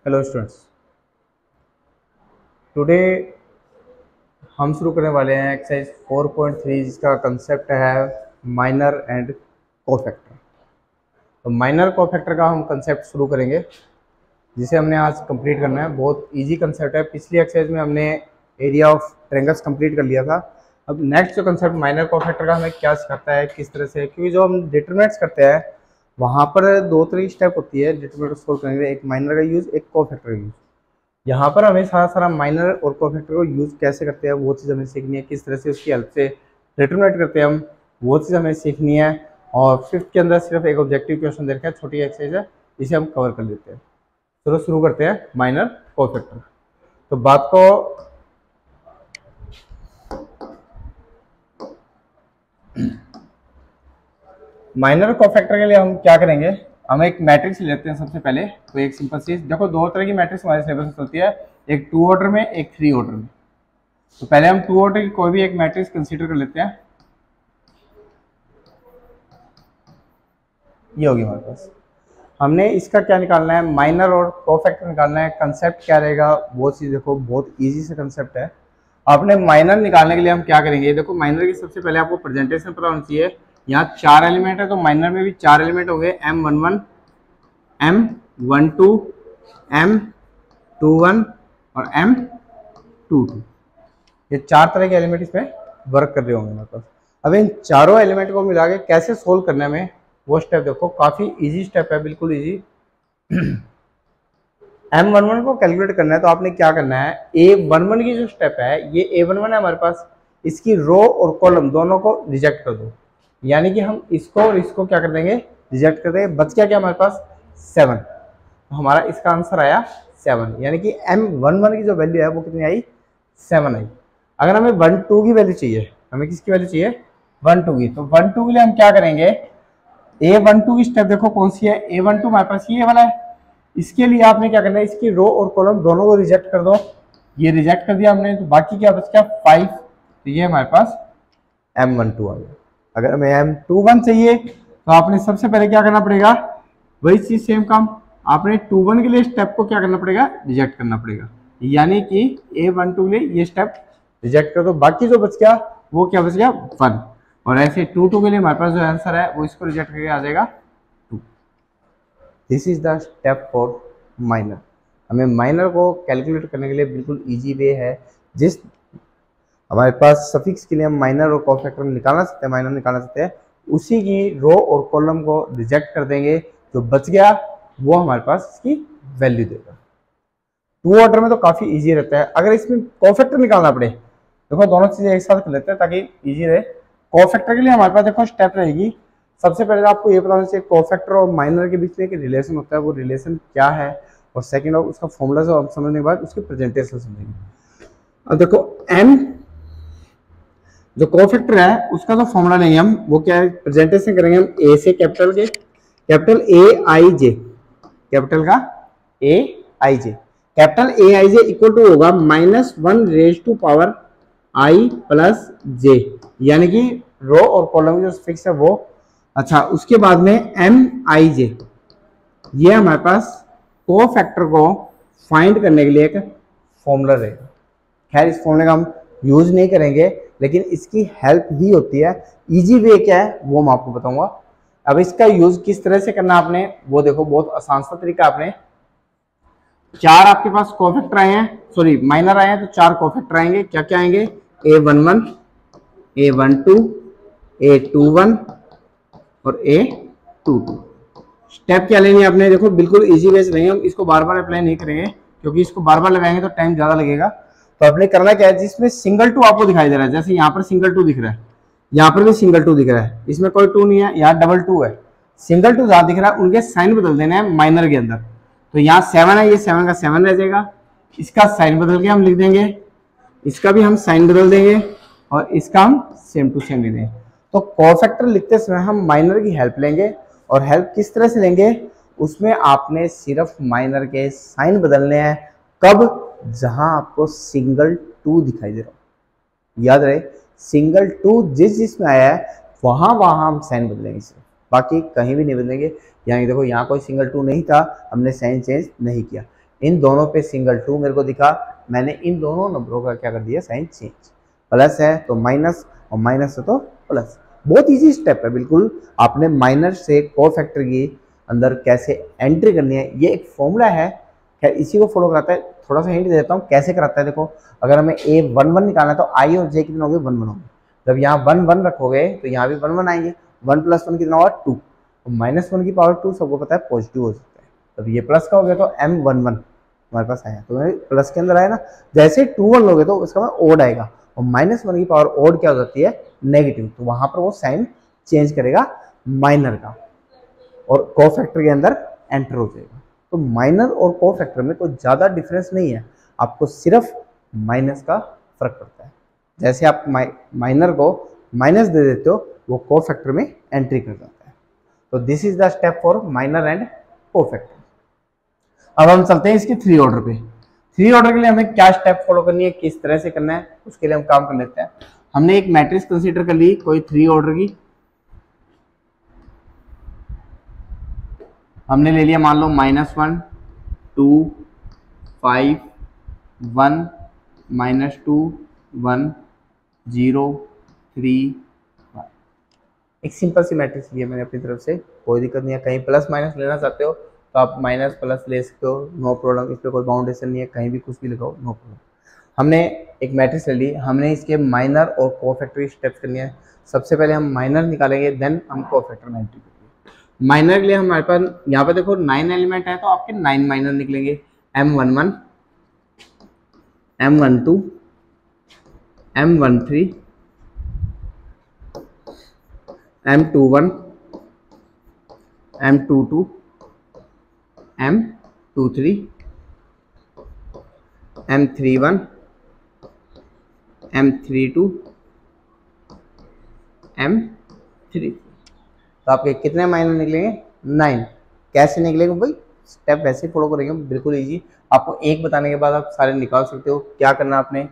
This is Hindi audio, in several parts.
हेलो स्टूडेंट्स, टुडे हम शुरू करने वाले हैं एक्सरसाइज 4.3 जिसका कंसेप्ट है माइनर एंड कोफैक्टर। तो माइनर कोफैक्टर का हम कंसेप्ट शुरू करेंगे जिसे हमने आज कंप्लीट करना है। बहुत इजी कंसेप्ट है। पिछली एक्सरसाइज में हमने एरिया ऑफ ट्रायंगल्स कंप्लीट कर लिया था। अब नेक्स्ट जो कंसेप्ट माइनर कोफैक्टर का हमें क्या सिखाता है, किस तरह से, क्योंकि जो हम डिटरमिनेंट्स करते हैं वहाँ पर दो तरह की स्टेप होती है डिटरमिनेंट सोल्व करने के लिए, एक माइनर का यूज़, एक कोफैक्टर का यूज़। यहाँ पर हमें सारा माइनर और कोफैक्टर को यूज़ कैसे करते हैं वो चीज़ हमें सीखनी है, किस तरह से उसकी हेल्प से डिटरमिनेट करते हैं हम, वो चीज़ हमें सीखनी है। और फिफ्थ के अंदर सिर्फ एक ऑब्जेक्टिव क्वेश्चन दे रखा है, छोटी एक्सरसाइज है, इसे हम कवर कर लेते हैं। चलो शुरू करते हैं माइनर कोफैक्टर। तो बात को माइनर कोफैक्टर के लिए हम क्या करेंगे, हम एक मैट्रिक्स लेते हैं सबसे पहले। तो एक सिंपल चीज देखो, दो तरह की मैट्रिक्स हमारे सिलेबस में चलती है, एक 2 ऑर्डर में, एक 3 ऑर्डर में। तो पहले हम 2 ऑर्डर की कोई भी एक मैट्रिक्स कंसीडर कर लेते हैं। ये होगी हमारे पास। हमने इसका क्या निकालना है, माइनर और कोफैक्टर निकालना है। कंसेप्ट क्या रहेगा वो चीज देखो, बहुत ईजी से कंसेप्ट है। आपने माइनर निकालने के लिए हम क्या करेंगे, देखो माइनर की सबसे पहले आपको प्रेजेंटेशन पता होनी चाहिए। यहाँ 4 एलिमेंट है तो माइनर में भी 4 एलिमेंट हो गए, M11, M12, M21 और M22। ये 4 तरह के एलिमेंट इसमें वर्क कर रहे होंगे हमारे पास। अब इन चारों एलिमेंट को मिला के कैसे सोल्व करने में, वो स्टेप देखो, काफी इजी स्टेप है, बिल्कुल इजी। M11 को कैलकुलेट करना है तो आपने क्या करना है, A11 की जो स्टेप है, ये A11 है हमारे पास, इसकी रो और कॉलम दोनों को रिजेक्ट कर दो। यानी कि हम इसको और इसको क्या कर देंगे, रिजेक्ट कर देंगे। बच गया क्या हमारे पास, 7। तो हमारा इसका आंसर आया 7, यानी कि M11 की जो वैल्यू है वो कितनी आई, 7 आई। अगर हमें 12 की वैल्यू चाहिए, हमें किसकी वैल्यू चाहिए, 12 की, तो 12 के लिए हम क्या करेंगे, A12 की स्टेप देखो कौन सी है, A12 हमारे पास ये वाला है। इसके लिए आपने क्या करना है, इसकी रो और कॉलम दोनों को रिजेक्ट कर दो। ये रिजेक्ट कर दिया हमने, तो बाकी क्या बच गया 5। तो ये हमारे पास M12 आ गया। अगर हमें M21 चाहिए तो आपने सबसे पहले क्या करना पड़ेगा, वही चीज सेम काम, आपने 21 के लिए स्टेप को क्या करना पड़ेगा, रिजेक्ट करना पड़ेगा। यानी कि A12 के लिए ये स्टेप रिजेक्ट कर दो, बाकी जो बच गया वो क्या बच गया, 1। और ऐसे 22 के लिए हमारे पास जो आंसर है वो इसको रिजेक्ट करके आ जाएगा 2। This is the step for minor. हमें माइनर को कैलकुलेट करने के लिए बिल्कुल इजी वे है। जिस हमारे पास सफिक्स के लिए हम माइनर और कोफैक्टर निकालना सकते हैं, माइनर निकालना सकते हैं, उसी की रो और कॉलम को रिजेक्ट कर देंगे, जो बच गया वो हमारे पास इसकी वैल्यू देगा। 2 ऑर्डर में तो काफी इजी रहता है। अगर इसमें कोफैक्टर निकालना पड़े, देखो दोनों चीजें एक साथ कर लेते हैं ताकि इजी रहे। कोफैक्टर के लिए हमारे पास देखो स्टेप रहेगी। सबसे पहले तो आपको ये पता होना चाहिए कोफैक्टर और माइनर के बीच में एक रिलेशन होता है, वो रिलेशन क्या है, और सेकेंड और उसका फॉर्मूला जो हम समझने के बाद उसकी प्रेजेंटेशन समझेंगे। अब देखो M जो कोफैक्टर है उसका जो फॉर्मूला लेंगे हम, वो क्या है, प्रेजेंटेशन करेंगे हम A से कैपिटल के, capital A I J, capital का A I J, capital A I J equal to होगा -1 raise to power I plus J, यानी कि रो और कॉलम जो फिक्स है वो। अच्छा, उसके बाद में MIJ, ये हमारे पास कोफैक्टर को फाइंड करने के लिए एक फॉर्मूला रहेगा। खैर इस फॉर्मूले का हम यूज नहीं करेंगे, लेकिन इसकी हेल्प ही होती है। इजी वे क्या है वो मैं आपको बताऊंगा। अब इसका यूज किस तरह से करना आपने, वो देखो, बहुत आसान सा तरीका। आपने 4 आपके पास कोफैक्टर आए हैं, सॉरी माइनर आए हैं, तो 4 कोफैक्टर आएंगे। क्या क्या आएंगे, A11, A12, A21 और A22। स्टेप क्या लेनी है आपने, देखो बिल्कुल इजी वे से लेंगे हम, इसको बार बार अप्लाई नहीं करेंगे क्योंकि इसको बार बार लगाएंगे तो टाइम ज्यादा लगेगा। तो आपने करना क्या है, जिसमें सिंगल 2 आपको दिखाई दे रहा है, जैसे यहाँ पर सिंगल 2 दिख रहा है, यहाँ पर भी सिंगल 2 दिख रहा है, इसमें कोई 2 नहीं है, यहाँ डबल 2 है। सिंगल 2 जहां दिख रहा है उनके साइन बदल देने हैं माइनर के अंदर। तो यहाँ 7 है, ये 7 का 7 रह जाएगा, इसका साइन बदल के हम लिख देंगे, इसका भी हम साइन बदल देंगे, और इसका हम सेम टू सेम लिख देंगे। तो कोफैक्टर लिखते समय हम माइनर की हेल्प लेंगे, और हेल्प किस तरह से लेंगे, उसमें आपने सिर्फ माइनर के साइन बदलने हैं। कब, जहां आपको सिंगल 2 दिखाई दे रहा हो। याद रहे, सिंगल 2 जिसमें आया है वहां हम साइन बदलेंगे सिर्फ, बाकी कहीं भी नहीं बदलेंगे। यानी देखो यहाँ कोई सिंगल 2 नहीं था, हमने साइन चेंज नहीं किया। इन दोनों पे सिंगल 2 मेरे को दिखा, मैंने इन दोनों नंबरों का क्या कर दिया, साइन चेंज। प्लस है तो माइनस और माइनस है तो प्लस। बहुत इजी स्टेप है बिल्कुल। आपने माइनर से कोफैक्टर के अंदर कैसे एंट्री करनी है, ये एक फॉर्मूला है, खैर इसी को फॉलो कराता है। थोड़ा सा हिंट दे देता हूँ कैसे कराता है। देखो अगर हमें ए 1 1 निकालना है तो आई और जे कितने होंगे, 1 1 होंगे। जब यहाँ 1 1 रखोगे तो यहाँ भी 1 1 आएंगे। 1 + 1 कितना होगा, 2। -1 की पावर 2 सबको पता है पॉजिटिव हो सकता है। तब ये प्लस का हो गया तो M11 हमारे पास आया, तो प्लस के अंदर आया ना। जैसे 2 1 लोगे तो उसका ओड आएगा, और -1 की पावर ओड क्या हो जाती है, नेगेटिव। तो वहां पर वो साइन चेंज करेगा माइनर का, और कोफैक्टर के अंदर एंटर हो जाएगा। तो माइनर और कोफैक्टर में कोई ज़्यादा डिफरेंस नहीं है, आपको सिर्फ माइनस का फर्क पड़ता है। जैसे आप माइनर को माइनस दे देते हो, वो कोफैक्टर में एंट्री कर जाता है। तो this is the step for minor and cofactor. अब हम चलते हैं इसके 3 ऑर्डर पे। 3 ऑर्डर के लिए हमें क्या स्टेप फॉलो करनी है, किस तरह से करना है, उसके लिए हम काम कर लेते हैं। हमने एक मैट्रिक्स कंसीडर कर ली कोई 3 ऑर्डर की, हमने ले लिया मान लो -1 2 5 1 -2 1 0 3 1। एक सिंपल सी मैट्रिक्स लिया मैंने अपनी तरफ से, कोई दिक्कत नहीं है। कहीं प्लस माइनस लेना चाहते हो तो आप माइनस प्लस ले सकते हो, नो प्रॉब्लम। इस पर कोई बाउंडेशन नहीं है, कहीं भी कुछ भी लगाओ, नो प्रॉब्लम। हमने एक मैट्रिक्स ले ली, हमने इसके माइनर और कोफैक्टर स्टेप्स करनी है। सबसे पहले हम माइनर निकालेंगे, देन हम कोफैक्टर में एंट्री करेंगे। माइनर के लिए हमारे पास यहाँ पर देखो 9 एलिमेंट है, तो आपके 9 माइनर निकलेंगे। M11 M12 M13 M21 M22 M23 M31 M32 M33। तो आपके कितने माइनर निकलेंगे, 9। कैसे निकलेंगे भाई, स्टेप वैसे फॉलो करेंगे, बिल्कुल इजी। आपको एक बताने के बाद आप सारे निकाल सकते हो। क्या करना आपने,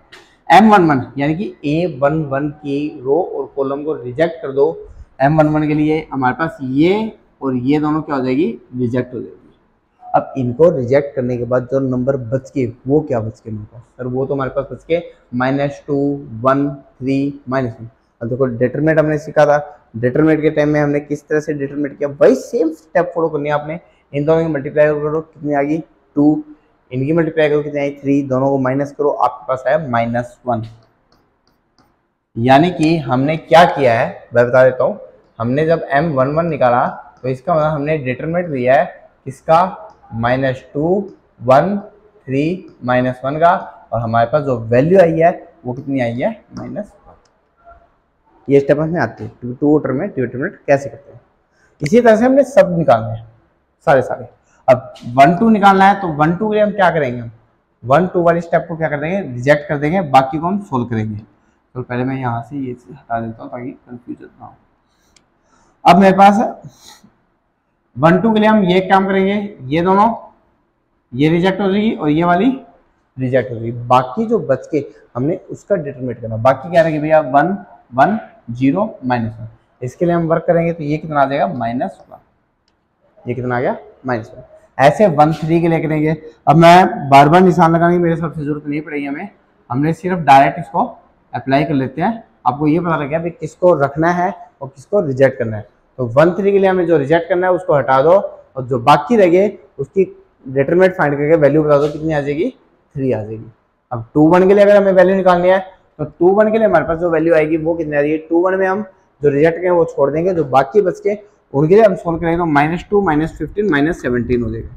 M11 यानी कि A11 की रो और कॉलम को रिजेक्ट कर दो। M11 के लिए हमारे पास ये और ये दोनों क्या हो जाएगी, रिजेक्ट हो जाएगी। अब इनको रिजेक्ट करने के बाद जो नंबर बच के, वो क्या बच के मेरे पास, सर वो तो हमारे पास बच के -2 1 3 -1। अब देखो डिटरमिनेंट हमने सीखा था, डिटरमिनेंट के टाइम में हमने किस तरह से डिटरमिनेंट किया, वही सेम स्टेप फॉलो करनी है आपने। इन दोनों की मल्टीप्लाई करो, कितनी आ गई 2, इनकी मल्टीप्लाई करो कितनी आई 3, दोनों को माइनस करो, आपके पास आया -1। यानी कि हमने क्या किया है मैं बता देता हूँ। हमने जब M11 निकाला तो इसका मतलब हमने डिटरमिनेंट दिया है किसका, -2 1 3 -1 का, और हमारे पास जो वैल्यू आई है वो कितनी आई है, -1। ये स्टेप में आती है 2 ऑर्डर में डिटरमिनेंट कैसे करते हैं। इसी तरह से हमने सब निकालने हैं सारे। अब 1 2 निकालना है, तो 1 2 के लिए हम क्या करेंगे, हम 1 2 वाली स्टेप को क्या कर देंगे, रिजेक्ट कर देंगे, बाकी को हम सोल्व करेंगे। तो पहले मैं यहाँ से ये चीज हटा देता हूँ ताकि कंफ्यूजन ना हो। अब मेरे पास 1 2 के लिए हम ये काम करेंगे, ये दोनों ये रिजेक्ट हो जाएगी और ये वाली रिजेक्ट हो जाएगी। बाकी जो बच के हमने उसका डिटरमिनेट करना, बाकी क्या रहेगी भैया 1 1 0 -1। इसके लिए हम वर्क करेंगे तो ये कितना आ जाएगा, -1। ये कितना आ गया, -1। ऐसे 1 3 के लिए करेंगे। अब मैं बार बार निशान लगाने की मेरे हिसाब से जरूरत नहीं पड़ेगी हमें, हमने सिर्फ डायरेक्ट इसको अप्लाई कर लेते हैं। आपको ये पता लग गया किसको रखना है और किसको रिजेक्ट करना है। तो 1 3 के लिए हमें जो रिजेक्ट करना है उसको हटा दो, और जो बाकी रह गए उसकी डिटरमिनेंट फाइंड करके वैल्यू बता दो, कितनी आ जाएगी, 3 आ जाएगी। अब 2 1 के लिए अगर हमें वैल्यू निकालनी है तो 2 1 के लिए हमारे पास जो वैल्यू आएगी वो कितनी आ रही है, 2 1 में हम जो रिजेक्ट करें वो छोड़ देंगे, जो बाकी बच के उनके लिए हम सोल्व करेंगे तो -2 -15 -17 हो जाएगा।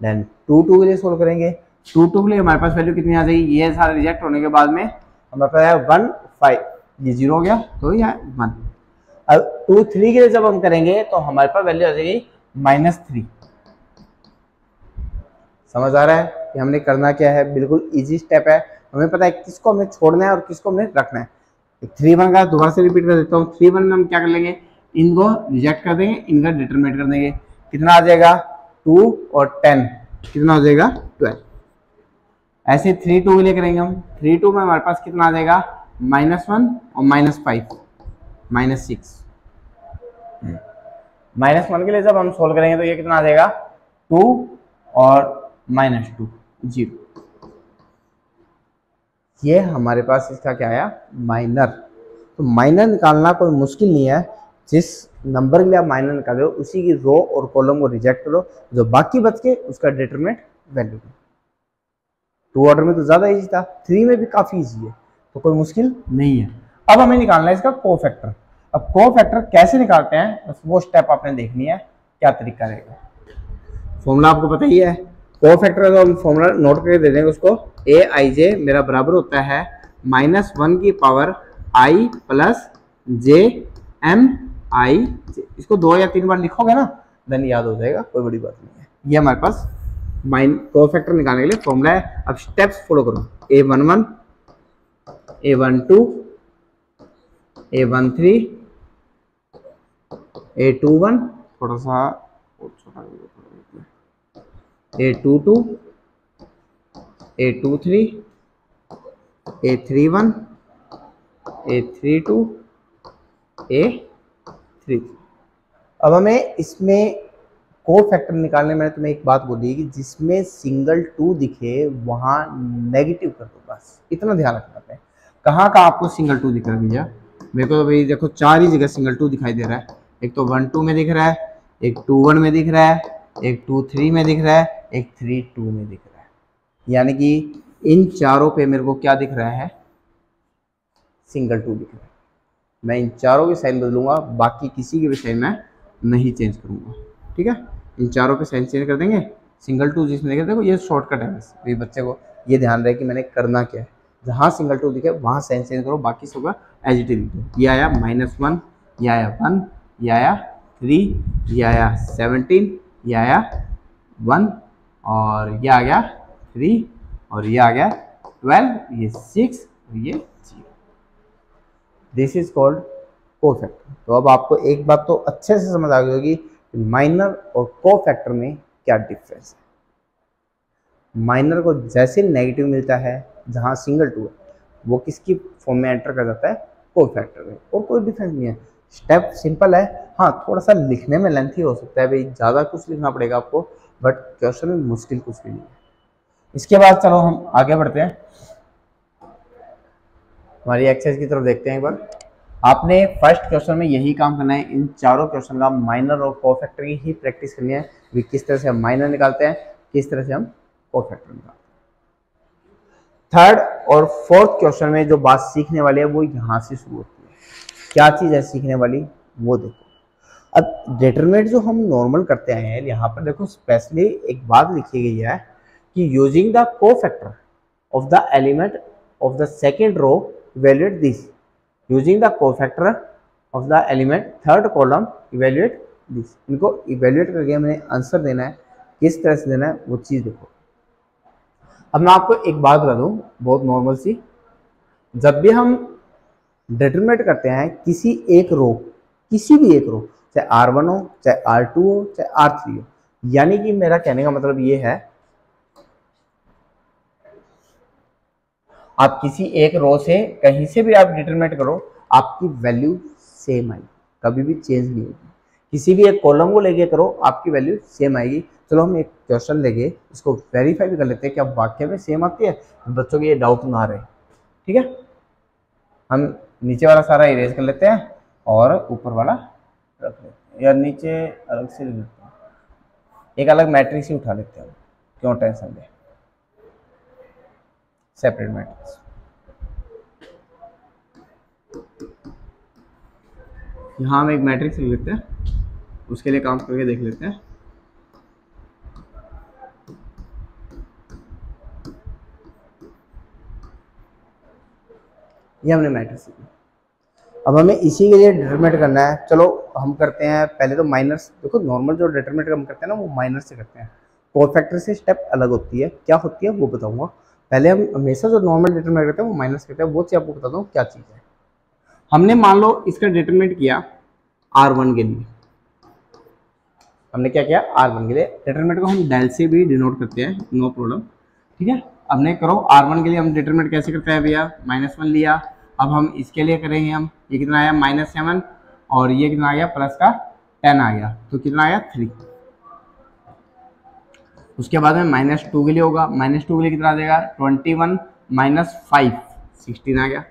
देन 2 2 के लिए सोल्व करेंगे, 2 2 के लिए हमारे पास वैल्यू कितनी आ जाएगी, ये सारा रिजेक्ट होने के बाद में हमारे पास है 1 5, ये 0 हो गया तो यह 1। अब 2 3 के लिए जब हम करेंगे तो हमारे पास वैल्यू आ जाएगी -3। समझ आ रहा है कि हमने करना क्या है, बिल्कुल इजी स्टेप है। हमें पता है किसको हमें छोड़ना है और किसको हमने रखना है। 3 1 का दोबारा से रिपीट कर देता हूँ। 3 1 में हम क्या कर लेंगे, इनको रिजेक्ट कर देंगे, इनका डिटरमिनेट कर देंगे। कितना आ जाएगा, 2 और 10 कितना हो जाएगा, 12। ऐसे 3 2 के लिए करेंगे हम। 3 2 में हमारे पास कितना आ जाएगा, -1 और -5 -6। -1 के लिए जब हम सोल्व करेंगे तो ये कितना आ जाएगा, 2 और -2 0। ये हमारे पास इसका क्या आया, माइनर। तो माइनर निकालना कोई मुश्किल नहीं है, जिस नंबर के लिए आप माइनर निकाल रहे हो उसी की रो और कॉलम को रिजेक्ट करो, जो बाकी बच के उसका डिटरमिनेंट वैल्यू। 2 ऑर्डर में तो ज़्यादा ईजी था, 3 में भी काफ़ी ईजी है, तो कोई मुश्किल नहीं है। अब हमें निकालना है इसका कोफैक्टर। अब कोफैक्टर कैसे निकालते हैं, बस वो स्टेप आपने देखनी है, क्या तरीका रहेगा। फॉर्मूला आपको पता ही है, कोफैक्टर का हम फॉर्मूला नोट करके दे देंगे उसको। ए आई जे मेरा बराबर होता है -1 की पावर आई प्लस जे एम आई। इसको 2 या 3 बार लिखोगे ना, देन याद हो जाएगा, कोई बड़ी बात नहीं है। ये हमारे पास कोफैक्टर निकालने के लिए फॉर्मूला है। अब स्टेप्स फॉलो करो, A11 A12 A13 A21 थोड़ा सा और छोटा A22 A23 A31 A32 A33। अब हमें इसमें कोफैक्टर निकालने में तुम्हें एक बात बोली कि जिसमें सिंगल 2 दिखे वहां नेगेटिव कर दो, बस इतना ध्यान रखना है। कहाँ का आपको सिंगल 2 दिख रहा है भैया, मेरे को तो भाई देखो 4 ही जगह सिंगल 2 दिखाई दे रहा है। एक तो 1 2 में दिख रहा है, एक 2 1 में दिख रहा है, एक 2 3 में दिख रहा है, एक 3 2 में दिख रहा है। यानी कि इन चारों पे मेरे को क्या दिख रहा है, सिंगल 2 दिख रहा है। मैं इन चारों के साइन बदलूंगा, बाकी किसी के भी साइन मैं नहीं चेंज करूंगा, ठीक है। इन चारों पे साइन चेंज कर देंगे, सिंगल 2 जिसमें देखे, देखो ये शॉर्टकट है, बस ये बच्चे को ये ध्यान रहे कि मैंने करना क्या है। जहाँ सिंगल 2 दिखे वहाँ साइन चेंज करो, बाकी सब एज इट इज लिख दो। ये आया -1, ये आया 1, ये आया 3, ये आया 17, ये आया 1, और ये आ गया 3, और ये आ गया 12, ये 6, और ये 0। This is called cofactor. तो अब आपको एक बात तो अच्छे से समझ आ गई होगी कि माइनर और कोफैक्टर में क्या डिफरेंस है। माइनर को जैसे नेगेटिव मिलता है जहां सिंगल 2 है, वो किसकी फॉर्म में एंटर कर जाता है, कोफैक्टर में, और कोई डिफरेंस नहीं है। स्टेप सिंपल है, हाँ थोड़ा सा लिखने में लेंथी हो सकता है भाई, ज़्यादा कुछ लिखना पड़ेगा आपको, बट क्वेश्चन में मुश्किल कुछ भी नहीं है। इसके बाद चलो हम आगे बढ़ते हैं, हमारी एक्सरसाइज की तरफ देखते हैं एक बार। आपने फर्स्ट क्वेश्चन में यही काम करना है, इन चारों क्वेश्चन का माइनर और कोफैक्टर की ही प्रैक्टिस करनी है कि किस तरह से हम माइनर निकालते हैं, किस तरह से हम कोफैक्टर निकालते हैं। थर्ड और फोर्थ क्वेश्चन में जो बात सीखने वाली है वो यहाँ से शुरू होती है। क्या चीज़ है सीखने वाली, वो देखो। अब डिटरमिनेंट जो हम नॉर्मल करते हैं, यहाँ पर देखो स्पेशली एक बात लिखी गई है कि using the cofactor of the element of the second row evaluate this. Using the cofactor of the element third column evaluate this. इनको इवेल्युएट करके हमें आंसर देना है, किस तरह से देना है वो चीज़ देखो। अब मैं आपको एक बात बता दूं बहुत नॉर्मल सी, जब भी हम डिटरमिनेट करते हैं किसी एक रो, किसी भी एक रो, चाहे R1 हो, चाहे R2 हो, चाहे R3 हो, यानी कि मेरा कहने का मतलब ये है आप किसी एक रो से कहीं से भी आप डिटरमिनेट करो, आपकी वैल्यू सेम आएगी, कभी भी चेंज नहीं होगी। किसी भी एक कॉलम को लेके करो, आपकी वैल्यू सेम आएगी। चलो हम एक क्वेश्चन लेके इसको वेरीफाई भी कर लेते हैं क्या वाक्य में सेम आती है, बच्चों के ये डाउट ना रहे, ठीक है। हम नीचे वाला सारा इरेज कर लेते हैं और ऊपर वाला रख लेते हैं, या नीचे अलग से लिख लेते हैं, एक अलग मैट्रिक्स ही उठा लेते हैं, क्यों टेंशन ले, सेपरेट मैट्रिक्स। यहाँ हम एक मैट्रिक्स लिख लेते हैं, उसके लिए काम करके देख लेते हैं। ये हमने मैट्रिक्स लिखा। अब हमें इसी के लिए डिटरमिनेट करना है। चलो हम करते हैं पहले तो माइनस। देखो नॉर्मल जो डिटरमिनेट हम करते हैं ना वो माइनस से करते हैं, कोफैक्टर से स्टेप अलग होती है, क्या होती है वो बताऊंगा। पहले हम हमेशा जो नॉर्मल डिटरमिनेट करते हैं वो माइनस करते हैं, वो चीज़ आपको बताता हूँ क्या चीज़ है। हमने मान लो इसका डिटरमिनेट किया R1 के लिए, हमने क्या किया R1 के लिए, डिटरमिनेट को हम डेल से भी डिनोट करते हैं, नो प्रॉब्लम, ठीक है। हमने करो R1 के लिए हम डिटरमिनेट कैसे करते हैं भैया, -1 लिया। अब हम इसके लिए करेंगे, हम ये कितना आया -7, और ये कितना आ गया प्लस का 10 आ गया, तो कितना आया 3। उसके बाद में -2 के लिए होगा, -2 के लिए कितना आ जाएगा 21 - 5 16 आ गया।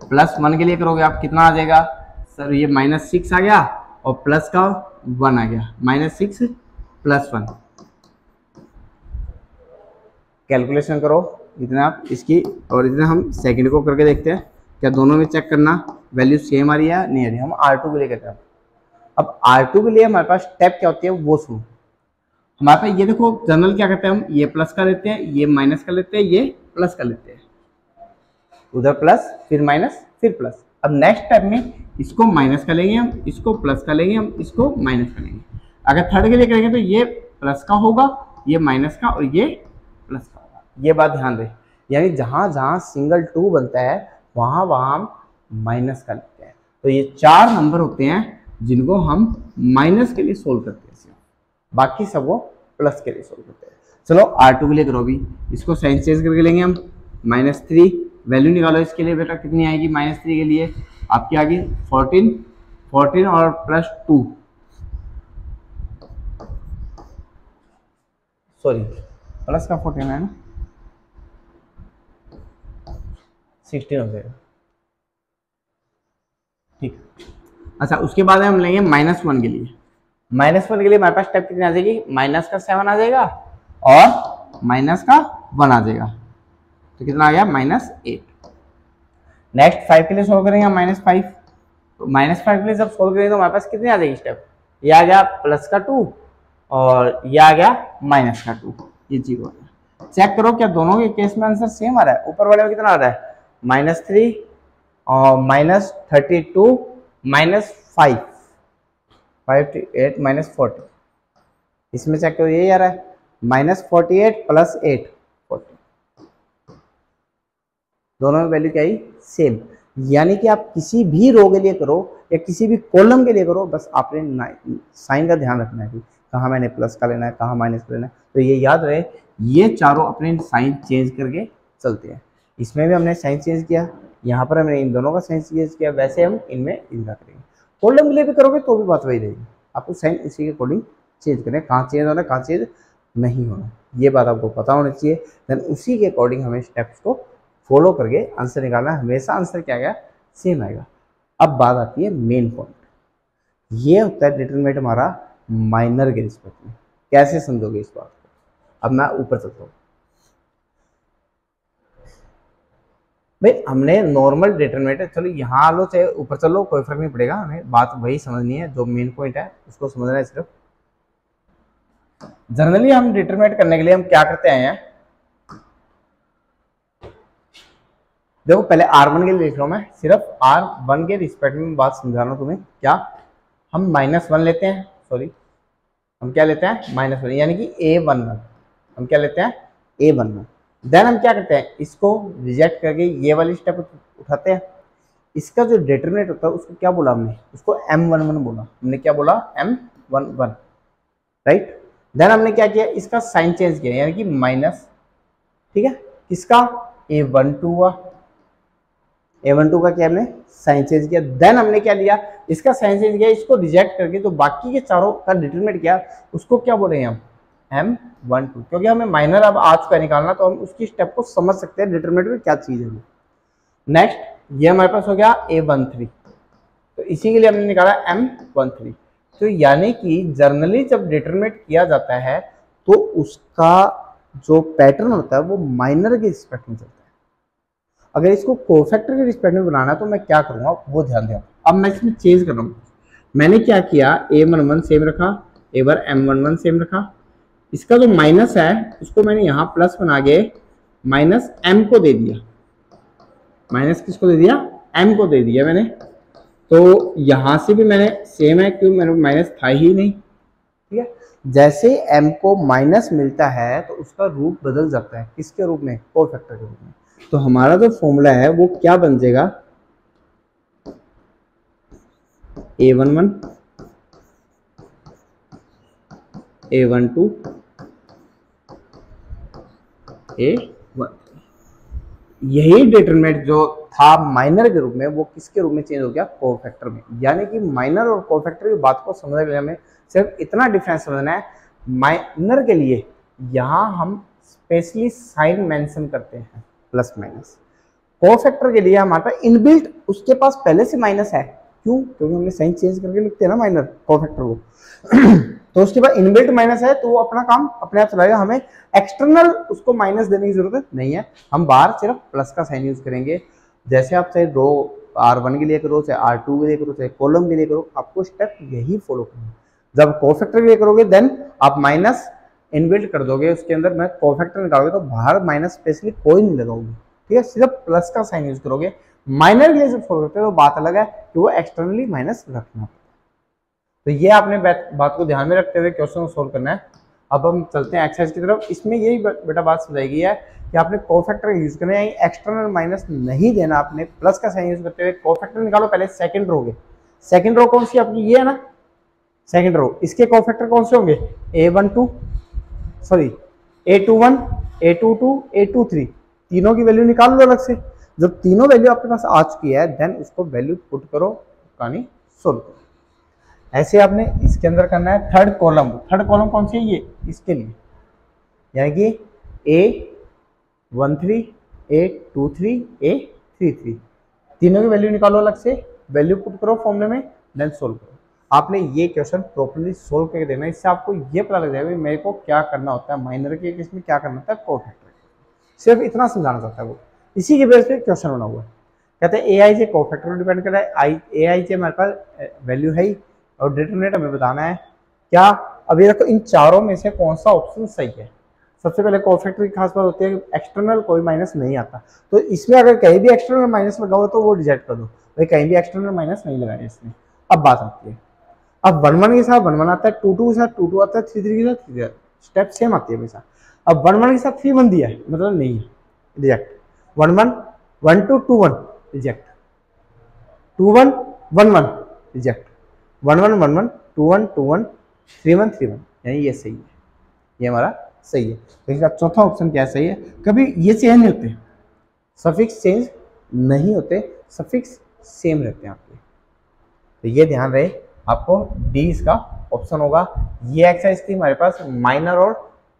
+1 के लिए करोगे आप कितना आ जाएगा सर, ये -6 आ गया और प्लस का 1 आ गया, -6 + 1। कैलकुलेशन करो इतना आप इसकी, और इतना हम सेकंड को करके देखते हैं क्या दोनों में चेक करना वैल्यू सेम आ रही है नहीं आ रही है। हम R2 के लिए करते हैं। अब R2 के लिए हमारे पास स्टेप क्या होती है वो सुनो। हमारे पास ये देखो जनरल क्या करते हैं, हम ये प्लस का लेते हैं, ये माइनस का लेते हैं, ये प्लस का लेते हैं, उधर प्लस फिर माइनस फिर प्लस। अब नेक्स्ट स्टेप में इसको माइनस का लेंगे हम, इसको प्लस का लेंगे हम, इसको माइनस का लेंगे। अगर थर्ड के लिए करेंगे तो ये प्लस का होगा, ये माइनस का और ये प्लस का होगा। ये बात ध्यान दें, यानी जहां जहां सिंगल 2 बनता है वहां वहां हम माइनस का लेते हैं। तो ये 4 नंबर होते हैं जिनको हम माइनस के लिए सोल्व करते हैं, बाकी सब वो प्लस के लिए सोल्व करते हैं। चलो R2 के लिए करो भी, इसको साइन चेंज करके लेंगे हम, -3 वैल्यू निकालो इसके लिए बेटा कितनी आएगी -3 के लिए आपकी आ गई 14 और +2 सॉरी प्लस का 14 है ना 16 हो जाएगा ठीक। अच्छा उसके बाद हम लेंगे -1 के लिए। -1 के लिए हमारे पास स्टेप कितनी आ जाएगी, -7 आ जाएगा और -1 आ जाएगा, तो कितना आ गया -8। नेक्स्ट 5 के लिए सोल्व करेंगे हम -5, तो -5 के लिए जब सोल्व करेंगे तो हमारे पास कितनी आ जाएगी स्टेप, ये आ गया +2 और ये आ गया -2, ये 0 आ गया। चेक करो क्या दोनों के केस में आंसर सेम आ रहा है। ऊपर वाले में कितना आ रहा है -3 और -32 -5 58 -40, इसमें चेक करो यही आ रहा है -48 + 8 40, दोनों में वैल्यू क्या आई सेम। यानी कि आप किसी भी रो के लिए करो या किसी भी कॉलम के लिए करो, बस आपने साइन का ध्यान रखना है कि कहाँ मैंने प्लस का लेना है कहाँ माइनस का लेना है। तो ये याद रहे ये चारों अपने साइन चेंज करके चलते हैं। इसमें भी हमने साइन चेंज किया, यहाँ पर हमने इन दोनों का साइन चेंज किया, वैसे हम इनमें इनका करेंगे। कॉलम के लिए भी करोगे तो भी बात वही रहेगी, आपको साइन इसी के अकॉर्डिंग चेंज करें, कहाँ चेंज होना कहाँ चेंज नहीं होना, ये बात आपको पता होनी चाहिए। देन उसी के अकॉर्डिंग हमें स्टेप्स को फॉलो करके आंसर निकालना, हमेशा आंसर क्या आएगा सेम आएगा। अब बात आती है मेन पॉइंट, ये होता है डिटरमिनेंट हमारा माइनर के रिस्पेक्ट में। कैसे समझोगे इस बात को, अब मैं ऊपर चलता हूँ। भाई हमने नॉर्मल डिटरमिनेंट, चलो यहाँ लो चाहे ऊपर चलो कोई फर्क नहीं पड़ेगा, हमें बात वही समझनी है, जो मेन पॉइंट है उसको समझना है सिर्फ। जनरली हम डिटरमिनेंट करने के लिए हम क्या करते हैं, देखो पहले R1 के लिए लिख रहा हूं मैं, सिर्फ R1 के रिस्पेक्ट में बात समझा रहा हूं तुम्हें। क्या हम -1 लेते हैं, सॉरी हम क्या लेते हैं -1, यानी कि A11, हम क्या लेते हैं A11। देन हम क्या करते हैं इसको रिजेक्ट करके ये वाली स्टेप उठाते हैं। इसका जो डिटरमिनेंट होता है उसको क्या बोला हमने, उसको M11 बोला, हमने क्या बोला M11 राइट। देन हमने क्या किया इसका साइन चेंज किया, यानी कि माइनस, ठीक है, किसका A12 हुआ, A12 का क्या हमने साइन चेंज किया। देन हमने क्या लिया इसका साइन चेंज किया, इसको रिजेक्ट करके जो बाकी के चारों का डिटरमिनेंट किया उसको क्या बोल रहे हैं हम M12, क्योंकि हमें माइनर अब आज का निकालना तो हम उसकी स्टेप को समझ सकते हैं डिटरमिनेंट में क्या चीज है वो। नेक्स्ट ये हमारे पास हो गया A13, तो इसी के लिए हमने निकाला M13। तो यानी कि जर्नली जब डिटरमिनेंट किया जाता है तो उसका जो पैटर्न होता है वो माइनर के रिस्पेक्ट में चलता है। अगर इसको कोफैक्टर के रिस्पेक्ट में बनाना तो मैं क्या करूंगा वो ध्यान दें। अब मैं इसमें चेंज कर रहा हूँ, मैंने क्या किया A11 सेम रखा, एक बार M11 सेम रखा, इसका जो माइनस है उसको मैंने यहाँ प्लस बना के माइनस M को दे दिया, माइनस किसको दे दिया M को दे दिया मैंने। तो यहाँ से भी मैंने सेम है क्यों, मेरे माइनस था ही नहीं, ठीक है। जैसे M को माइनस मिलता है तो उसका रूप बदल जाता है, किसके रूप में कोफैक्टर के रूप में। तो हमारा जो फॉर्मूला है वो क्या बन जाएगा A11 A12 A13। यही डिटरमिनेंट जो था माइनर के रूप में वो किसके रूप में चेंज हो गया कोफैक्टर में। यानी कि माइनर और कोफैक्टर की बात को समझने के लिए हमें सिर्फ इतना डिफरेंस समझना है, माइनर के लिए यहाँ हम स्पेशली साइन मेंशन करते हैं प्लस माइनस। कोफैक्टर के लिए हमारे पास इनबिल्ट उसके पास पहले से माइनस है, क्यों? क्योंकि हमने साइन चेंज करके लिखते हैं ना माइनर कोफैक्टर को तो उसके बाद इनबिल्ट माइनस है, तो वो अपना काम अपने आप चलाएगा, हमें एक्सटर्नल उसको माइनस देने की जरूरत नहीं है। हम बाहर सिर्फ प्लस का साइन यूज करेंगे। जैसे आप चाहे रो R1 के लिए करो, चाहे R2 के लिए करो, चाहे कॉलम के लिए करो, आपको स्टेप यही फॉलो करना। जब कोफैक्टर के लिए करोगे देन आप माइनस इनबिल्ट कर दोगे उसके अंदर, मैं कोफैक्टर निकालोगे तो बाहर माइनस स्पेशली कोई नहीं लगाओगे, ठीक है, सिर्फ प्लस का साइन यूज करोगे। माइनर के लिए जब फॉलो करते हो तो बात अलग है कि वो एक्सटर्नली माइनस रखना। तो ये आपने बात को ध्यान में रखते हुए क्वेश्चन को सोल्व करना है। अब हम चलते हैं एक्सरसाइज की तरफ। इसमें यही बेटा बात समझाई गई है कि आपने कोफैक्टर यूज करना है, एक्सटर्नल माइनस नहीं देना, आपने प्लस का साइन यूज करते हुए कोफैक्टर निकालो। पहले सेकंड रो के, सेकंड रो कौन सी आपकी, ये है ना सेकंड रो, इसके कोफैक्टर कौन से होंगे, A21, A22, A23, तीनों की वैल्यू निकाल लो अलग से। जब तीनों वैल्यू आपके पास आ चुकी है देन उसको वैल्यू पुट करो, कहानी सोल्व करो। ऐसे आपने इसके अंदर करना है थर्ड कॉलम। थर्ड कॉलम कौन सी है, ये इसके लिए, यानी कि A13, A23, A33, तीनों की वैल्यू निकालो अलग से, वैल्यू पुट करो फॉर्मूले में, देन सोल्व करो। आपने ये क्वेश्चन प्रॉपर्ली सोल्व करके देना, इससे आपको ये पता लग जाएगा मेरे को क्या करना होता है माइनर के केस में, क्या करना होता है कोफैक्टर। सिर्फ इतना समझाना चाहता है वो, इसी के बेस पे क्वेश्चन बना हुआ है। कहते हैं ए आई जे कोफैक्टर पर डिपेंड कर रहा है, ए आई जे हमारे पास वैल्यू है ही, और डिटरमिनेंट हमें बताना है क्या। अब ये देखो इन चारों में से कौन सा ऑप्शन सही है। सबसे पहले कोफैक्टर की खास बात होती है कि एक्सटर्नल कोई माइनस नहीं आता, तो इसमें अगर कहीं भी एक्सटर्नल माइनस लगा हो तो वो रिजेक्ट कर दो, भाई कहीं भी एक्सटर्नल माइनस नहीं लगाया इसमें। अब बात आती है, अब 1 1 के साथ 1 1 आता है, 2 2 के साथ 2 2 आता है, 3 3 के साथ 3 3, स्टेप सेम आती है हमेशा। अब 1 1 के साथ 3 1 दिया है मतलब नहीं है, रिजेक्ट। 1 1 1 2 2 1 रिजेक्ट, 2 1 1 1 रिजेक्ट, 1 1 1 1 2 1 2 1 3 1 3 1, यानी ये सही है, ये हमारा सही है। तो इसका चौथा ऑप्शन क्या सही है, कभी ये चेंज नहीं होते, सफिक्स चेंज नहीं होते, सफिक्स सेम रहते हैं आपके, तो ये ध्यान रहे आपको, डी इसका ऑप्शन होगा। ये एक्सरसाइज थी हमारे पास माइनर और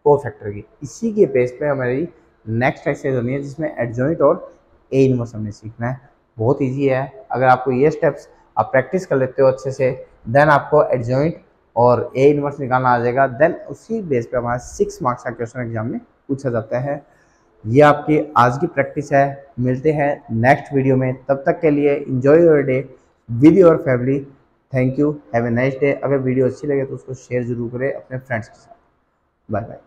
कोफैक्टर की। इसी के बेस पे हमारी नेक्स्ट एक्सरसाइज होनी है जिसमें एडजॉइंट और ए इनवर्स हमने सीखना है। बहुत इजी है, अगर आपको ये स्टेप्स आप प्रैक्टिस कर लेते हो अच्छे से, देन आपको एडजॉइंट और ए इनवर्स निकालना आ जाएगा। देन उसी बेस पे हमारा 6 मार्क्स का क्वेश्चन एग्जाम में पूछा जाता है। ये आपकी आज की प्रैक्टिस है, मिलते हैं नेक्स्ट वीडियो में, तब तक के लिए enjoy your day with your family. Thank you, have a nice day. अगर वीडियो अच्छी लगे तो उसको शेयर जरूर करें अपने फ्रेंड्स के साथ। Bye bye.